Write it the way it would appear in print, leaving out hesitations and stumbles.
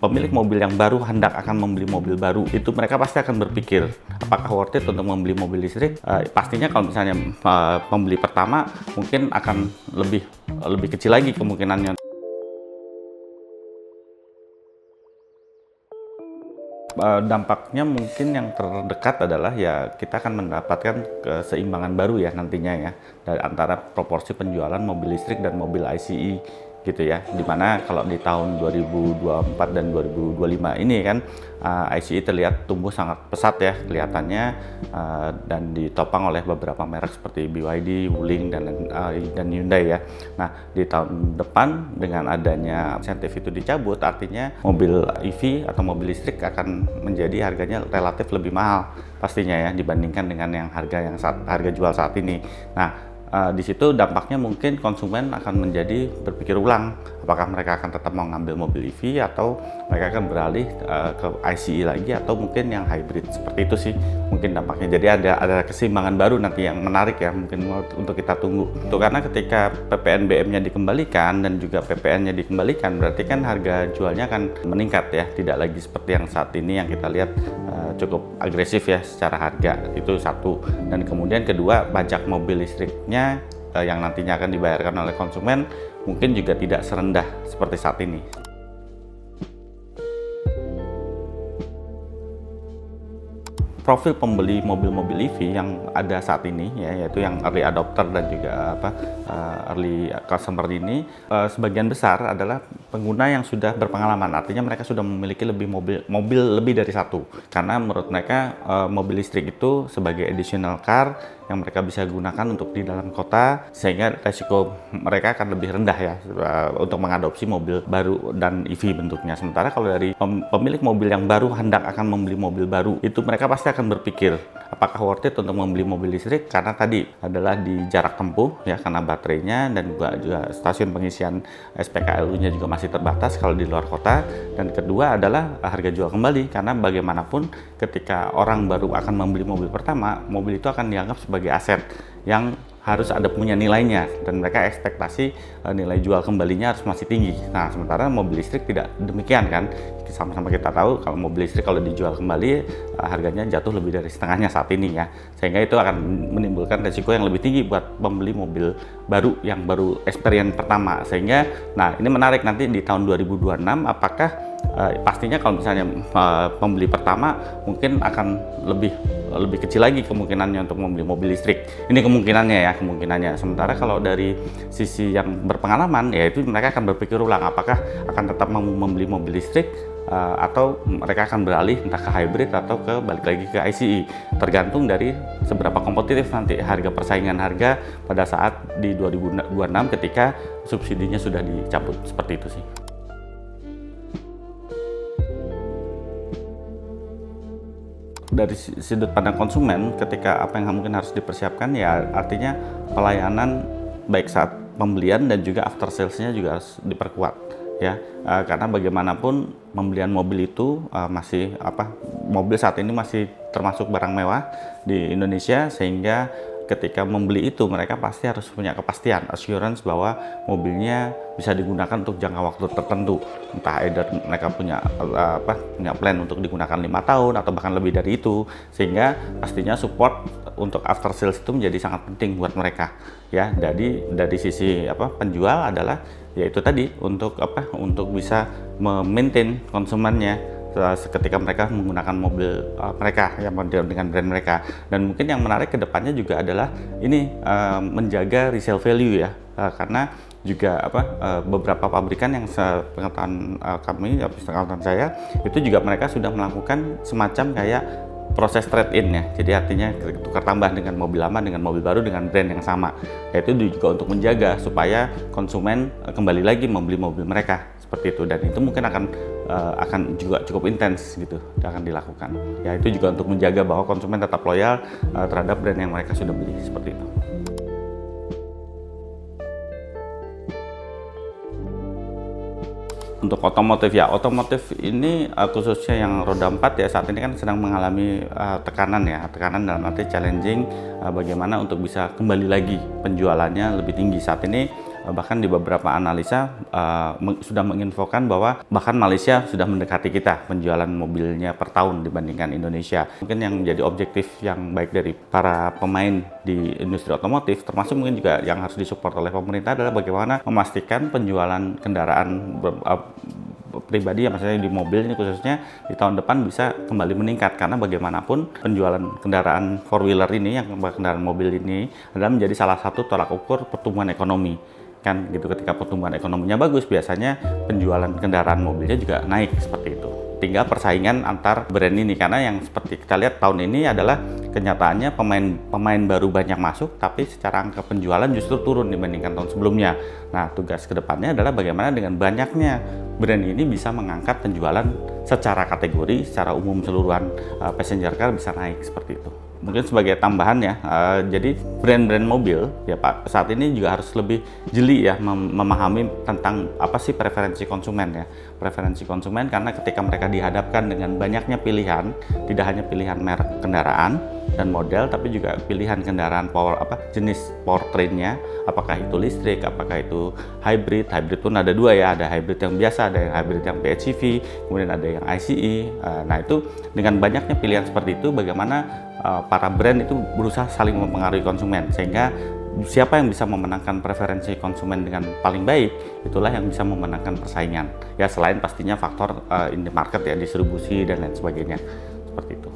Pemilik mobil yang baru hendak akan membeli mobil baru, itu mereka pasti akan berpikir apakah worth it untuk membeli mobil listrik. Pastinya kalau misalnya pembeli pertama mungkin akan lebih kecil lagi kemungkinannya. Dampaknya mungkin yang terdekat adalah ya kita akan mendapatkan keseimbangan baru ya nantinya ya dari antara proporsi penjualan mobil listrik dan mobil ICE gitu ya, dimana kalau di tahun 2024 dan 2025 ini kan ICE terlihat tumbuh sangat pesat ya kelihatannya, dan ditopang oleh beberapa merek seperti BYD, Wuling dan Hyundai ya. Nah di tahun depan dengan adanya insentif itu dicabut, artinya mobil EV atau mobil listrik akan menjadi harganya relatif lebih mahal pastinya ya dibandingkan dengan yang harga jual saat ini. Nah di situ dampaknya mungkin konsumen akan menjadi berpikir ulang apakah mereka akan tetap mau ngambil mobil EV atau mereka akan beralih ke ICE lagi atau mungkin yang hybrid. Seperti itu sih mungkin dampaknya. Jadi ada keseimbangan baru nanti yang menarik ya mungkin untuk kita tunggu. Itu karena ketika PPNBM-nya dikembalikan dan juga PPN-nya dikembalikan, berarti kan harga jualnya akan meningkat ya, tidak lagi seperti yang saat ini yang kita lihat cukup agresif ya secara harga. Itu satu. Dan kemudian kedua, pajak mobil listriknya yang nantinya akan dibayarkan oleh konsumen mungkin juga tidak serendah seperti saat ini. Profil pembeli mobil-mobil EV yang ada saat ini ya, yaitu yang early adopter dan juga early customer ini, sebagian besar adalah pengguna yang sudah berpengalaman, artinya mereka sudah memiliki mobil lebih dari satu, karena menurut mereka mobil listrik itu sebagai additional car yang mereka bisa gunakan untuk di dalam kota, sehingga resiko mereka akan lebih rendah ya untuk mengadopsi mobil baru dan EV bentuknya. Sementara kalau dari pemilik mobil yang baru hendak akan membeli mobil baru, itu mereka pasti akan berpikir apakah worth it untuk membeli mobil listrik, karena tadi adalah di jarak tempuh ya, karena baterainya dan juga stasiun pengisian SPKLU-nya juga masih terbatas kalau di luar kota. Dan kedua adalah harga jual kembali, karena bagaimanapun ketika orang baru akan membeli mobil pertama, mobil itu akan dianggap sebagai aset yang harus ada punya nilainya, dan mereka ekspektasi nilai jual kembalinya harus masih tinggi. Nah sementara mobil listrik tidak demikian kan, sama-sama kita tahu kalau mobil listrik kalau dijual kembali harganya jatuh lebih dari setengahnya saat ini ya, sehingga itu akan menimbulkan resiko yang lebih tinggi buat pembeli mobil baru yang baru experience pertama. Sehingga nah ini menarik nanti di tahun 2026 apakah pastinya kalau misalnya pembeli pertama mungkin akan lebih kecil lagi kemungkinannya untuk membeli mobil listrik. Ini kemungkinannya. Sementara kalau dari sisi yang berpengalaman, yaitu mereka akan berpikir ulang apakah akan tetap mau membeli mobil listrik atau mereka akan beralih entah ke hybrid atau balik lagi ke ICE. Tergantung dari seberapa kompetitif nanti persaingan harga pada saat di 2026 ketika subsidinya sudah dicabut. Seperti itu sih. Dari sudut pandang konsumen, ketika apa yang mungkin harus dipersiapkan ya, artinya pelayanan baik saat pembelian dan juga after sales-nya juga harus diperkuat ya, karena bagaimanapun pembelian mobil itu mobil saat ini masih termasuk barang mewah di Indonesia, sehingga ketika membeli itu mereka pasti harus punya kepastian, assurance bahwa mobilnya bisa digunakan untuk jangka waktu tertentu. Entah either mereka punya plan untuk digunakan 5 tahun atau bahkan lebih dari itu, sehingga pastinya support untuk after sales itu menjadi sangat penting buat mereka ya. Jadi dari sisi penjual adalah yaitu tadi untuk bisa memaintain konsumennya ketika mereka menggunakan mobil mereka yang dengan brand mereka. Dan mungkin yang menarik ke depannya juga adalah ini menjaga resale value ya, karena juga beberapa pabrikan yang sepengetahuan saya itu juga mereka sudah melakukan semacam kayak proses trade-in ya. Jadi artinya tukar tambah dengan mobil lama dengan mobil baru dengan brand yang sama. Yaitu juga untuk menjaga supaya konsumen kembali lagi membeli mobil mereka seperti itu, dan itu mungkin akan juga cukup intens gitu akan dilakukan. Ya itu juga untuk menjaga bahwa konsumen tetap loyal terhadap brand yang mereka sudah beli seperti itu. Untuk otomotif ya, otomotif ini khususnya yang roda 4 ya saat ini kan sedang mengalami tekanan dalam arti challenging, bagaimana untuk bisa kembali lagi penjualannya lebih tinggi. Saat ini bahkan di beberapa analisa sudah menginfokan bahwa bahkan Malaysia sudah mendekati kita penjualan mobilnya per tahun dibandingkan Indonesia. Mungkin yang menjadi objektif yang baik dari para pemain di industri otomotif, termasuk mungkin juga yang harus disupport oleh pemerintah, adalah bagaimana memastikan penjualan kendaraan pribadi, ya maksudnya di mobil ini khususnya, di tahun depan bisa kembali meningkat, karena bagaimanapun penjualan kendaraan four wheeler ini, yang kendaraan mobil ini adalah menjadi salah satu tolak ukur pertumbuhan ekonomi kan gitu. Ketika pertumbuhan ekonominya bagus, biasanya penjualan kendaraan mobilnya juga naik seperti itu. Tinggal persaingan antar brand ini, karena yang seperti kita lihat tahun ini adalah kenyataannya pemain baru banyak masuk, tapi secara angka penjualan justru turun dibandingkan tahun sebelumnya. Nah, tugas kedepannya adalah bagaimana dengan banyaknya brand ini bisa mengangkat penjualan secara kategori, secara umum seluruhan passenger car bisa naik seperti itu. Mungkin sebagai tambahan ya, jadi brand-brand mobil ya Pak, saat ini juga harus lebih jeli ya memahami tentang apa sih preferensi konsumen ya. Preferensi konsumen, karena ketika mereka dihadapkan dengan banyaknya pilihan, tidak hanya pilihan merek kendaraan dan model, tapi juga pilihan kendaraan jenis powertrainnya, apakah itu listrik, apakah itu hybrid pun ada dua ya, ada hybrid yang biasa, ada yang hybrid yang PHEV, kemudian ada yang ICE. Nah itu dengan banyaknya pilihan seperti itu, bagaimana para brand itu berusaha saling mempengaruhi konsumen, sehingga siapa yang bisa memenangkan preferensi konsumen dengan paling baik, itulah yang bisa memenangkan persaingan. Ya selain pastinya faktor in the market ya, distribusi dan lain sebagainya, seperti itu.